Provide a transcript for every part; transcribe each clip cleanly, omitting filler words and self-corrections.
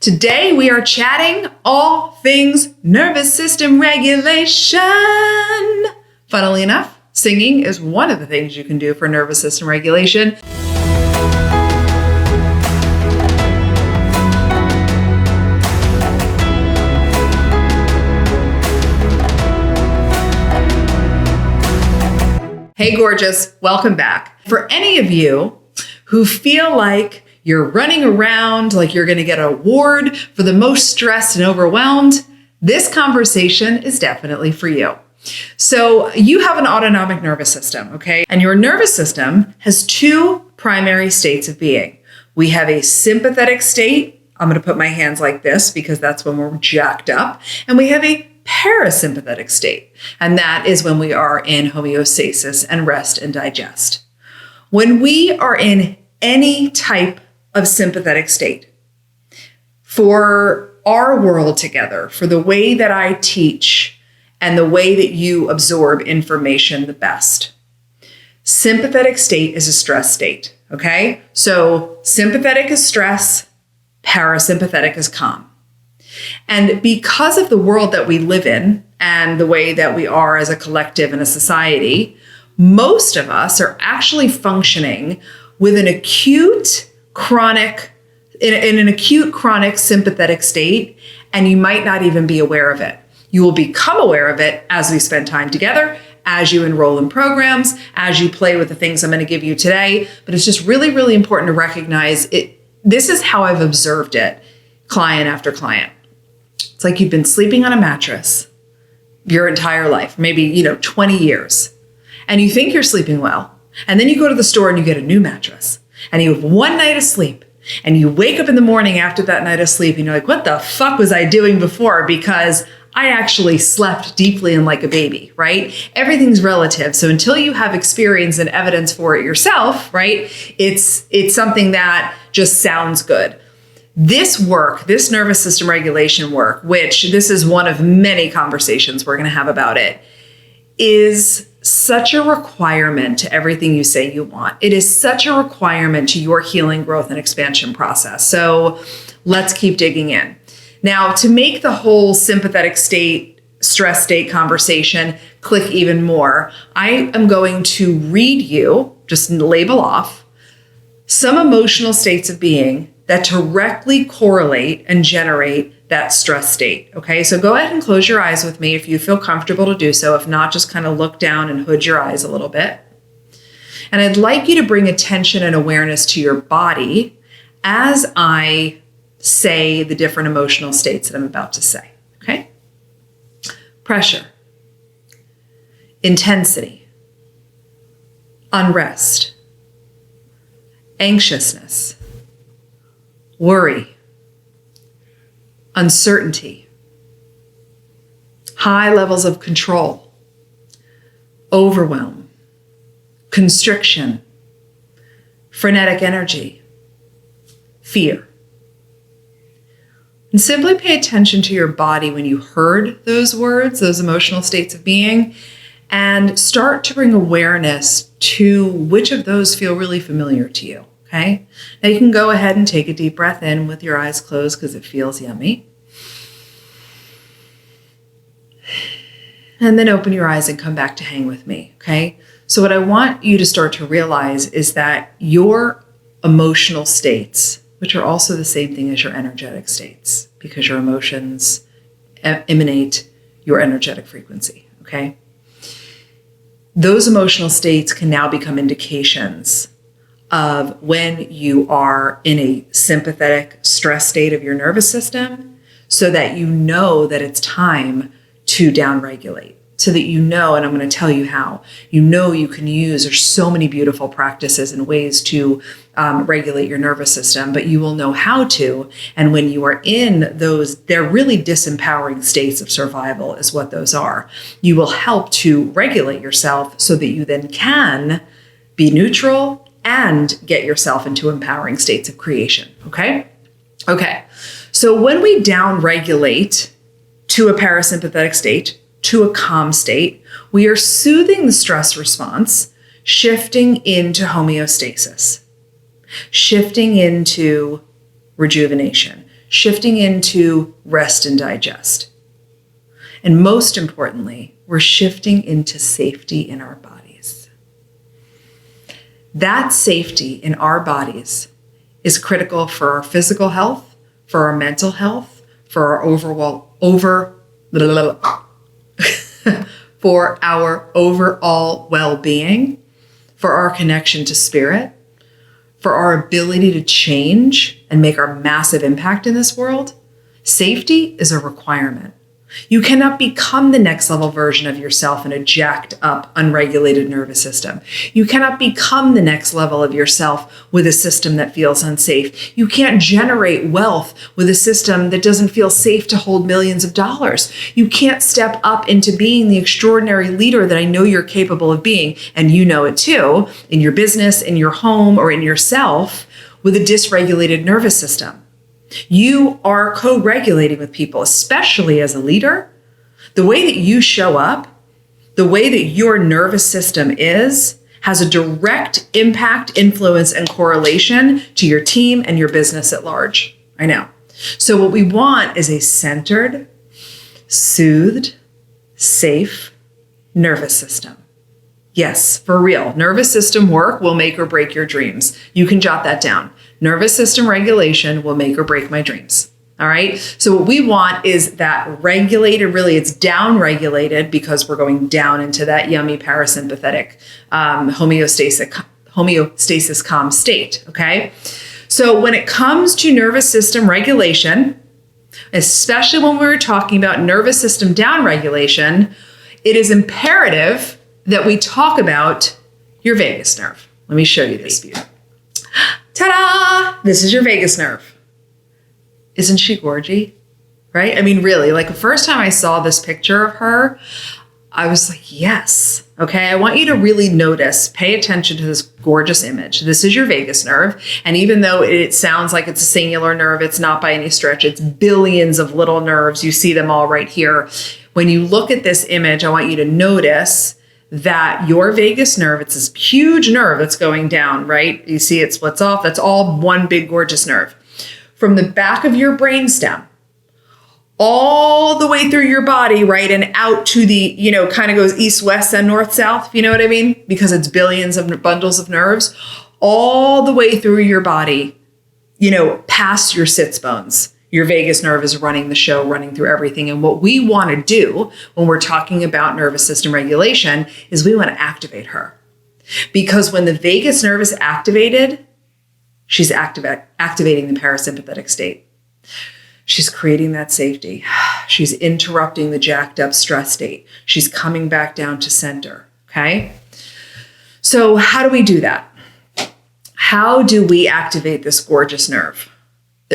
Today we are chatting all things nervous system regulation. Funnily enough, singing is one of the things you can do for nervous system regulation. Hey gorgeous, welcome back. For any of you who feel like you're running around like you're going to get an award for the most stressed and overwhelmed, this conversation is definitely for you. So you have an autonomic nervous system, okay? And your nervous system has two primary states of being. We have a sympathetic state. I'm going to put my hands like this because that's when we're jacked up. And we have a parasympathetic state. And that is when we are in homeostasis and rest and digest. When we are in any type of sympathetic state, for our world together, for the way that I teach and the way that you absorb information the best, sympathetic state is a stress state, okay? So sympathetic is stress, parasympathetic is calm. And because of the world that we live in and the way that we are as a collective and a society, most of us are actually functioning with an acute chronic sympathetic state, and you might not even be aware of it. You will become aware of it as we spend time together, as you enroll in programs, as you play with the things I'm going to give you today. But it's just really, really important to recognize it. This is how I've observed it, client after client. It's like you've been sleeping on a mattress your entire life, maybe, 20 years, and you think you're sleeping well. And then you go to the store and you get a new mattress and you have one night of sleep and you wake up in the morning after that night of sleep and you're like, what the fuck was I doing before? Because I actually slept deeply and like a baby, right? Everything's relative. So until you have experience and evidence for it yourself, right? It's something that just sounds good. This work, this nervous system regulation work, which this is one of many conversations we're going to have about it, is such a requirement to everything you say you want. It is such a requirement to your healing, growth, and expansion process. So let's keep digging in. Now, to make the whole sympathetic state, stress state conversation click even more, I am going to read you, just label off, some emotional states of being that directly correlate and generate that stress state. Okay, so go ahead and close your eyes with me if you feel comfortable to do so. If not, just kind of look down and hood your eyes a little bit. And I'd like you to bring attention and awareness to your body as I say the different emotional states that I'm about to say. Okay? Pressure, intensity, unrest, anxiousness, worry, uncertainty, high levels of control, overwhelm, constriction, frenetic energy, fear. And simply pay attention to your body when you heard those words, those emotional states of being, and start to bring awareness to which of those feel really familiar to you. Okay. Now you can go ahead and take a deep breath in with your eyes closed because it feels yummy. And then open your eyes and come back to hang with me. Okay. So what I want you to start to realize is that your emotional states, which are also the same thing as your energetic states, because your emotions emanate your energetic frequency. Okay. Those emotional states can now become indications of when you are in a sympathetic stress state of your nervous system, so that you know that it's time to downregulate, so that you know, and I'm going to tell you how, you can use, there's so many beautiful practices and ways to regulate your nervous system, but you will know how to. And when you are in those, they're really disempowering states of survival is what those are. You will help to regulate yourself so that you then can be neutral and get yourself into empowering states of creation. Okay. So when we downregulate to a parasympathetic state, to a calm state, we are soothing the stress response, shifting into homeostasis, shifting into rejuvenation, shifting into rest and digest. And most importantly, we're shifting into safety in our bodies. That safety in our bodies is critical for our physical health, for our mental health, for our for our overall well-being, for our connection to spirit, for our ability to change and make our massive impact in this world. Safety is a requirement. You cannot become the next level version of yourself in a jacked up, unregulated nervous system. You cannot become the next level of yourself with a system that feels unsafe. You can't generate wealth with a system that doesn't feel safe to hold millions of dollars. You can't step up into being the extraordinary leader that I know you're capable of being, and you know it too, in your business, in your home, or in yourself, with a dysregulated nervous system. You are co-regulating with people, especially as a leader. The way that you show up, the way that your nervous system is, has a direct impact, influence, and correlation to your team and your business at large. I know. So what we want is a centered, soothed, safe nervous system. Yes, for real. Nervous system work will make or break your dreams. You can jot that down. Nervous system regulation will make or break my dreams. All right. So what we want is that regulated, really it's down regulated because we're going down into that yummy parasympathetic homeostasis calm state. Okay. So when it comes to nervous system regulation, especially when we're talking about nervous system down regulation, it is imperative that we talk about your vagus nerve. Let me show you this view. Ta-da! This is your vagus nerve. Isn't she gorgy? Right? I mean, really, like the first time I saw this picture of her, I was like, yes. Okay, I want you to really notice, pay attention to this gorgeous image. This is your vagus nerve. And even though it sounds like it's a singular nerve, it's not by any stretch. It's billions of little nerves. You see them all right here. When you look at this image, I want you to notice that your vagus nerve, it's this huge nerve that's going down, right? You see it splits off. That's all one big gorgeous nerve. From the back of your brainstem, all the way through your body, right? And out to the, kind of goes east, west, and north, south, if you know what I mean? Because it's billions of bundles of nerves, all the way through your body, past your sits bones. Your vagus nerve is running the show, running through everything. And what we want to do when we're talking about nervous system regulation is we want to activate her. Because when the vagus nerve is activated, she's activating the parasympathetic state. She's creating that safety. She's interrupting the jacked up stress state. She's coming back down to center, okay? So how do we do that? How do we activate this gorgeous nerve?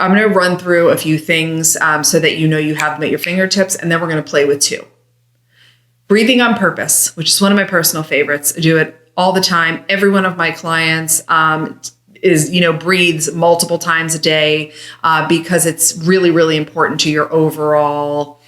I'm going to run through a few things so that you have them at your fingertips, and then we're going to play with two. Breathing on purpose, which is one of my personal favorites. I do it all the time. Every one of my clients breathes multiple times a day because it's really, really important to your overall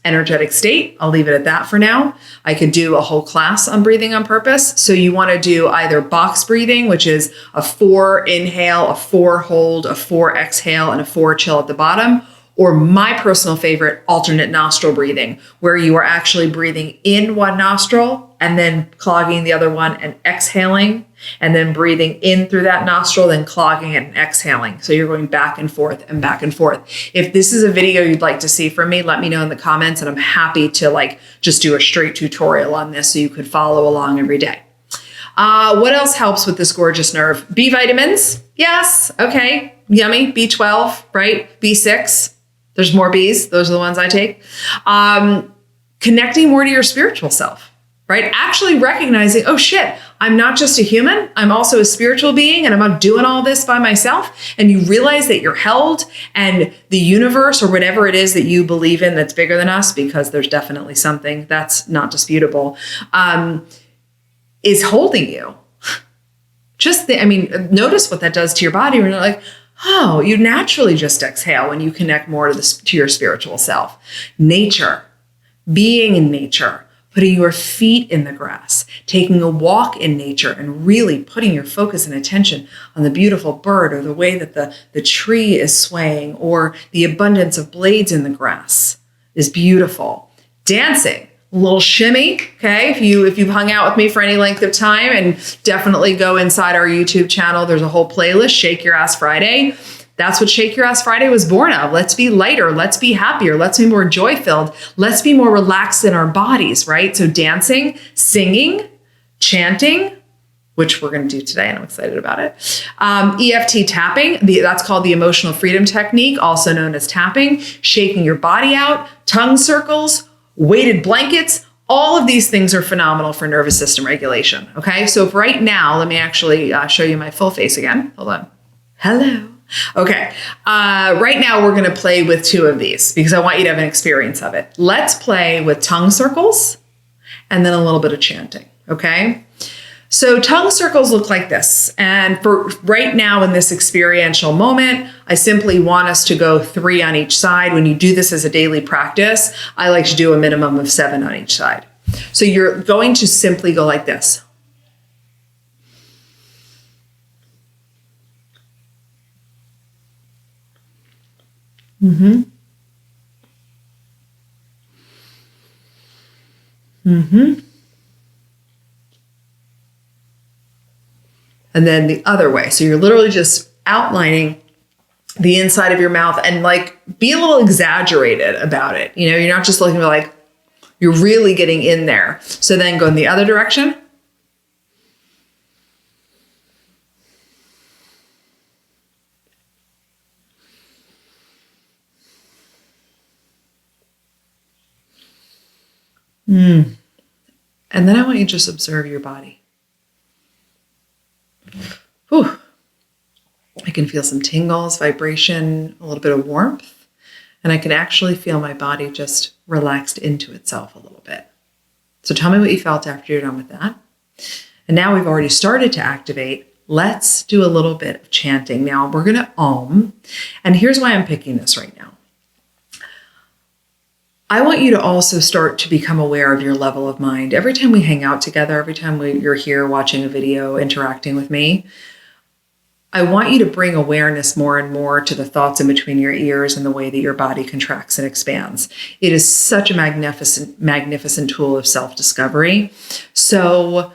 energetic state. I'll leave it at that for now. I could do a whole class on breathing on purpose. So you want to do either box breathing, which is a 4 inhale, a 4 hold, a 4 exhale, and a 4 chill at the bottom, or my personal favorite, alternate nostril breathing, where you are actually breathing in one nostril and then clogging the other one and exhaling, and then breathing in through that nostril, then clogging it and exhaling. So you're going back and forth and back and forth. If this is a video you'd like to see from me, let me know in the comments, and I'm happy to just do a straight tutorial on this so you could follow along every day. What else helps with this gorgeous nerve? B vitamins. Yes. Okay. Yummy. B12, right? B6. There's more Bs. Those are the ones I take. Connecting more to your spiritual self, right? Actually recognizing, oh shit, I'm not just a human. I'm also a spiritual being, and I'm not doing all this by myself. And you realize that you're held, and the universe, or whatever it is that you believe in that's bigger than us, because there's definitely something that's not disputable, is holding you. Notice what that does to your body when you're like, oh, you naturally just exhale when you connect more to your spiritual self. Nature, being in nature, putting your feet in the grass, taking a walk in nature, and really putting your focus and attention on the beautiful bird or the way that the tree is swaying or the abundance of blades in the grass is beautiful. Dancing, a little shimmy, okay? If you've hung out with me for any length of time, and definitely go inside our YouTube channel, there's a whole playlist, Shake Your Ass Friday. That's what Shake Your Ass Friday was born of. Let's be lighter. Let's be happier. Let's be more joy-filled. Let's be more relaxed in our bodies, right? So dancing, singing, chanting, which we're going to do today, and I'm excited about it. EFT tapping, that's called the emotional freedom technique, also known as tapping, shaking your body out, tongue circles, weighted blankets. All of these things are phenomenal for nervous system regulation, okay? So if right now, let me actually show you my full face again. Hold on. Hello. Okay, right now we're going to play with 2 of these because I want you to have an experience of it. Let's play with tongue circles and then a little bit of chanting, okay? So tongue circles look like this. And for right now in this experiential moment, I simply want us to go 3 on each side. When you do this as a daily practice, I like to do a minimum of 7 on each side. So you're going to simply go like this. Mm-hmm. Mm-hmm. And then the other way. So you're literally just outlining the inside of your mouth and like be a little exaggerated about it. You know, you're not just looking for like, you're really getting in there. So then go in the other direction. And then I want you to just observe your body. Whew. I can feel some tingles, vibration, a little bit of warmth, and I can actually feel my body just relaxed into itself a little bit. So tell me what you felt after you're done with that. And now we've already started to activate. Let's do a little bit of chanting. Now we're going to Om, and here's why I'm picking this right now. I want you to also start to become aware of your level of mind. Every time we hang out together, every time you're here watching a video, interacting with me, I want you to bring awareness more and more to the thoughts in between your ears and the way that your body contracts and expands. It is such a magnificent tool of self-discovery. So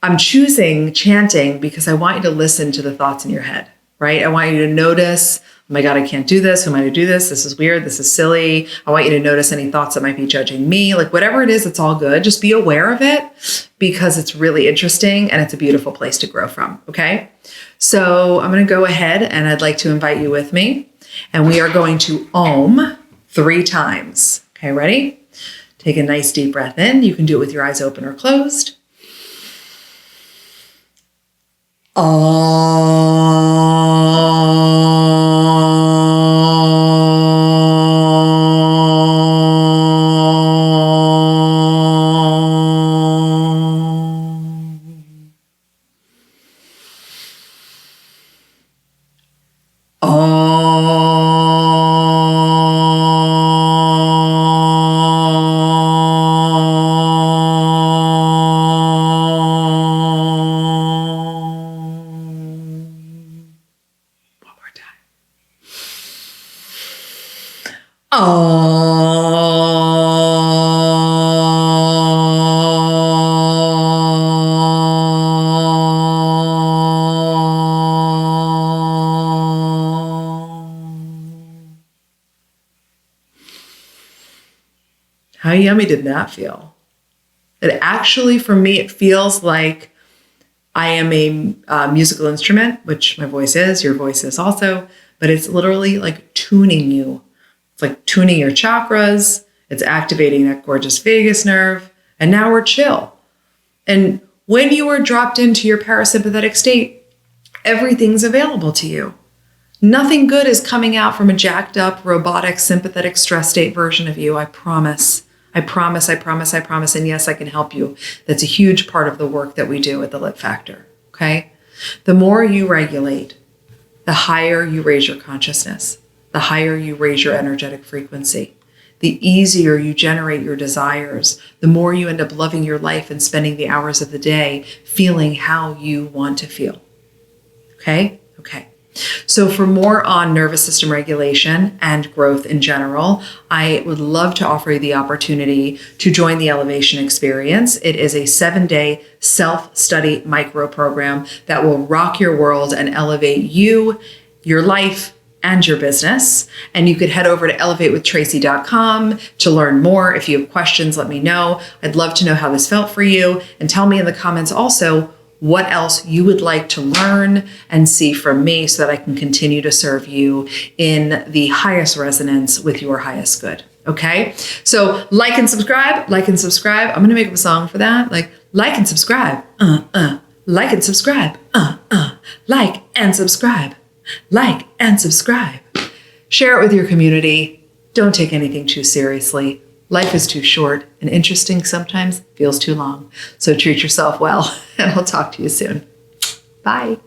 I'm choosing chanting because I want you to listen to the thoughts in your head, right? I want you to notice, oh my God, I can't do this. Who am I to do this? This is weird. This is silly. I want you to notice any thoughts that might be judging me. Like whatever it is, it's all good. Just be aware of it because it's really interesting and it's a beautiful place to grow from. Okay. So I'm going to go ahead and I'd like to invite you with me and we are going to Om 3 times. Okay. Ready? Take a nice deep breath in. You can do it with your eyes open or closed. How yummy did that feel? It actually, for me, it feels like I am a musical instrument, which my voice is, your voice is also, but it's literally like tuning you. It's like tuning your chakras. It's activating that gorgeous vagus nerve. And now we're chill. And when you are dropped into your parasympathetic state, everything's available to you. Nothing good is coming out from a jacked up, robotic, sympathetic stress state version of you. I promise. I promise, I promise, I promise. And yes, I can help you. That's a huge part of the work that we do at the Lit Factor. Okay. The more you regulate, the higher you raise your consciousness, the higher you raise your energetic frequency, the easier you generate your desires, the more you end up loving your life and spending the hours of the day feeling how you want to feel. Okay? Okay. So for more on nervous system regulation and growth in general, I would love to offer you the opportunity to join the Elevation Experience. It is a 7-day self-study micro program that will rock your world and elevate you, your life, and your business. And you could head over to elevatewithtracy.com to learn more. If you have questions, let me know. I'd love to know how this felt for you, and tell me in the comments also what else you would like to learn and see from me so that I can continue to serve you in the highest resonance with your highest good. Okay? So like and subscribe, like and subscribe. I'm going to make up a song for that. Like and subscribe. Like and subscribe. Like and subscribe. Like and subscribe. Share it with your community. Don't take anything too seriously. Life is too short, and interesting sometimes feels too long. So treat yourself well, and I'll talk to you soon. Bye.